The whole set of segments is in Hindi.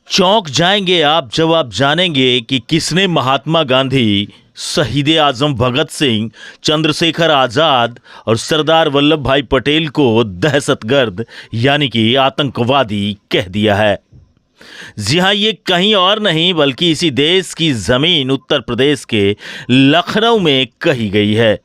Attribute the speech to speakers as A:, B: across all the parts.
A: चौंक जाएंगे आप जब आप जानेंगे कि किसने महात्मा गांधी, शहीद आजम भगत सिंह, चंद्रशेखर आजाद और सरदार वल्लभ भाई पटेल को दहशतगर्द यानी कि आतंकवादी कह दिया है। जी हाँ, ये कहीं और नहीं बल्कि इसी देश की जमीन उत्तर प्रदेश के लखनऊ में कही गई है।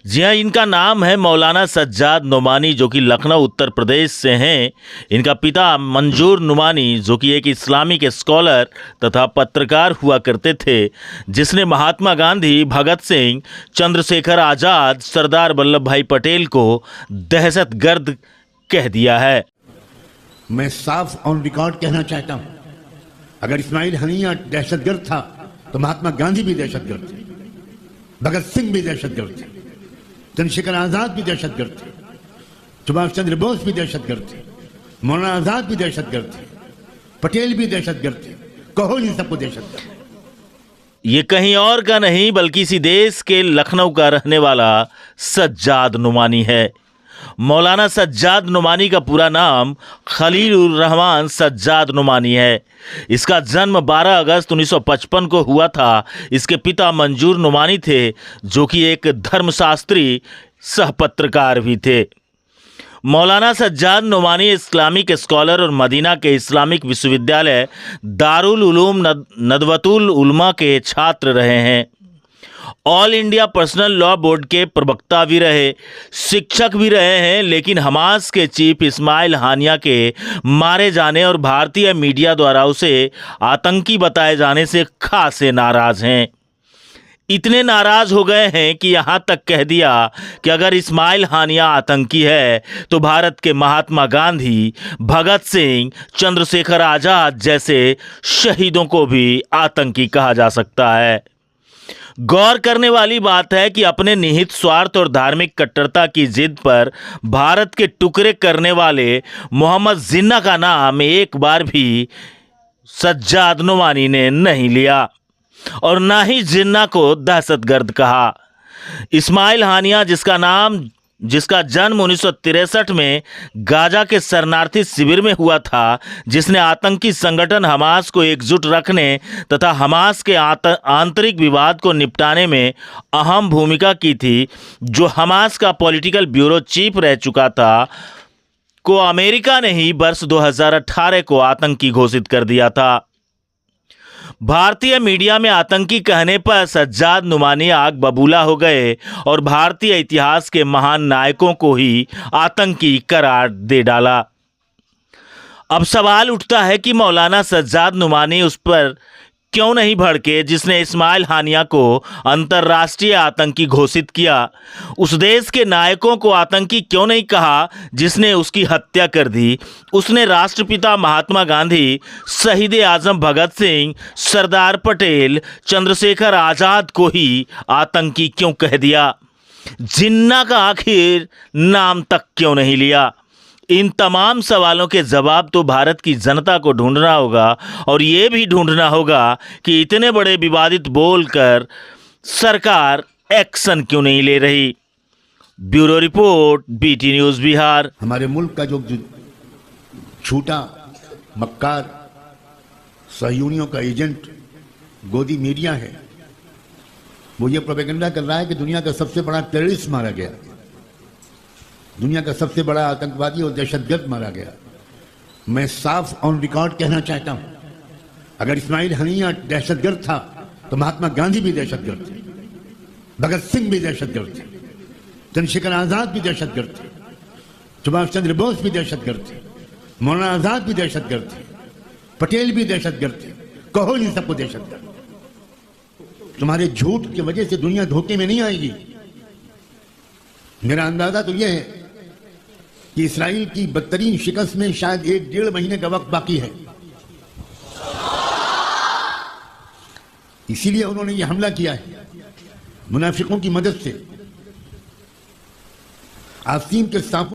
A: जी हाँ, इनका नाम है मौलाना सज्जाद नुमानी, जो कि लखनऊ उत्तर प्रदेश से हैं। इनका पिता मंजूर नुमानी, जो कि एक इस्लामिक स्कॉलर तथा पत्रकार हुआ करते थे, जिसने महात्मा गांधी, भगत सिंह, चंद्रशेखर आजाद, सरदार वल्लभ भाई पटेल को दहशतगर्द कह दिया है।
B: मैं साफ ऑन रिकॉर्ड कहना चाहता हूं, अगर इस्माइल हनिया दहशतगर्द था तो महात्मा गांधी भी दहशतगर्द थे, भगत सिंह भी दहशतगर्द थे, चंद्रशेखर आजाद भी दहशतगर्द थे, सुभाष चंद्र बोस भी दहशतगर्द थे, मौलाना आजाद भी दहशतगर्द थे, पटेल भी दहशतगर्द थे। कहो इन सबको दहशतगर्द।
A: ये कहीं और का नहीं बल्कि इसी देश के लखनऊ का रहने वाला सज्जाद नुमानी है। मौलाना सज्जाद नुमानी का पूरा नाम खलीलुर रहमान सज्जाद नुमानी है। इसका जन्म 12 अगस्त 1955 को हुआ था। इसके पिता मंजूर नुमानी थे, जो कि एक धर्मशास्त्री सह पत्रकार भी थे। मौलाना सज्जाद नुमानी इस्लामिक स्कॉलर और मदीना के इस्लामिक विश्वविद्यालय दारुल उलूम नदवतुल उलमा के छात्र रहे हैं। All India personal law board के प्रवक्ता भी रहे, शिक्षक भी रहे हैं, लेकिन हमास के चीफ इस्माइल हानिया के मारे जाने और भारतीय मीडिया द्वारा उसे आतंकी बताए जाने से खासे नाराज हैं। इतने नाराज हो गए हैं कि यहां तक कह दिया कि अगर इस्माइल हानिया आतंकी है तो भारत के महात्मा गांधी, भगत सिंह, चंद्रशेखर आजाद जैसे शहीदों को भी आतंकी कहा जा सकता है। गौर करने वाली बात है कि अपने निहित स्वार्थ और धार्मिक कट्टरता की जिद पर भारत के टुकड़े करने वाले मोहम्मद जिन्ना का नाम एक बार भी सज्जाद नुमानी ने नहीं लिया और ना ही जिन्ना को दहशतगर्द कहा। इस्माइल हानिया, जिसका जन्म 1963 में गाजा के शरणार्थी शिविर में हुआ था, जिसने आतंकी संगठन हमास को एकजुट रखने तथा हमास के आंतरिक विवाद को निपटाने में अहम भूमिका की थी, जो हमास का पॉलिटिकल ब्यूरो चीफ रह चुका था, को अमेरिका ने ही वर्ष 2018 को आतंकी घोषित कर दिया था। भारतीय मीडिया में आतंकी कहने पर सज्जाद नुमानी आग बबूला हो गए और भारतीय इतिहास के महान नायकों को ही आतंकी करार दे डाला। अब सवाल उठता है कि मौलाना सज्जाद नुमानी उस पर क्यों नहीं भड़के जिसने इस्माइल हानिया को अंतर्राष्ट्रीय आतंकी घोषित किया। उस देश के नायकों को आतंकी क्यों नहीं कहा जिसने उसकी हत्या कर दी। उसने राष्ट्रपिता महात्मा गांधी, शहीद आजम भगत सिंह, सरदार पटेल, चंद्रशेखर आजाद को ही आतंकी क्यों कह दिया। जिन्ना का आखिर नाम तक क्यों नहीं लिया। इन तमाम सवालों के जवाब तो भारत की जनता को ढूंढना होगा और ये भी ढूंढना होगा कि इतने बड़े विवादित बोलकर सरकार एक्शन क्यों नहीं ले रही। Bureau report, BT news Bihar.
B: हमारे मुल्क का जो झूठा मक्कार सहयोगियों का एजेंट गोदी मीडिया है, वो ये प्रोपेगेंडा कर रहा है कि दुनिया का सबसे बड़ा टेररिस्ट मारा गया, दुनिया का सबसे बड़ा आतंकवादी और दहशतगर्द मारा गया। मैं साफ ऑन रिकॉर्ड कहना चाहता हूं, अगर इस्माइल हनिया दहशतगर्द था तो महात्मा गांधी भी दहशतगर्द थे, भगत सिंह भी दहशतगर्द थे, चंद्रशेखर आजाद भी दहशतगर्द थे, सुभाष चंद्र बोस भी दहशतगर्द थे, मौलाना आजाद भी दहशतगर्द थे, पटेल भी दहशतगर्द थे। कहो इन सबको दहशतगर्द। तुम्हारे झूठ की वजह से दुनिया धोखे में नहीं आएगी। मेरा अंदाजा तो यह है कि इस्राइल की बदतरीन शिकस्त में शायद 1-1.5 महीने का वक्त बाकी है, इसीलिए उन्होंने यह हमला किया है मुनाफिकों की मदद से। आसिम के सांपों